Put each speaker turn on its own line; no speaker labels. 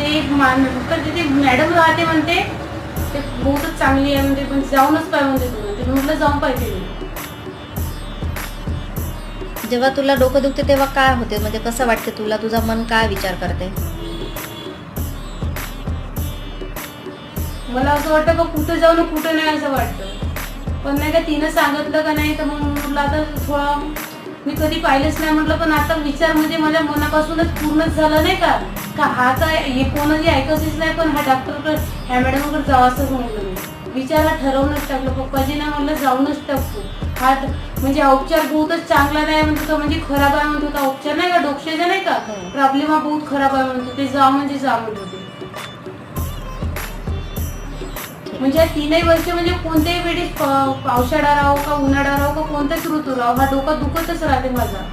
ते तिथे मॅडम राहते म्हणते, ते बहुतच चांगली आहे म्हणते, पण जाऊनच पाय म्हणते तू म्हणते. मी म्हटलं जाऊन पाहिजे.
जेव्हा तुला डोकं दुखते तेव्हा काय होते, म्हणजे कसं वाटते तुला, तुझं मन काय विचार करते?
मला असं वाटतं का कुठं जाऊ ना कुठं नाही असं वाटतं. पण नाही का तिनं सांगितलं का नाही तर मग म्हटलं आता थोडा मी कधी पाहिलंच नाही म्हटलं, पण आता विचार म्हणजे माझ्या मनापासूनच पूर्णच झालं नाही का हा काय हे कोणाची ऐकतच नाही, पण हा डॉक्टरकडे ह्या मॅडमकडे जावंच म्हटलं. मी विचार हा ठरवूनच टाकलं. पप्पाजी ना म्हटलं जाऊनच टाकतो. हा म्हणजे उपचार बहुतच चांगला नाही म्हणतो तो, म्हणजे खराब आहे म्हणतो होता उपचार नाही का डोक्याचा नाही का प्रॉब्लेम हा बहुत खराब आहे म्हणतो, ते जा म्हणजे जा म्हणतो ते. म्हणजे 3 वर्ष म्हणजे कोणत्याही वेळेस पावसाळा राहो का उन्हाळा राहो का कोणताच ऋतू राहो हा डोका दुखतच राहते माझा.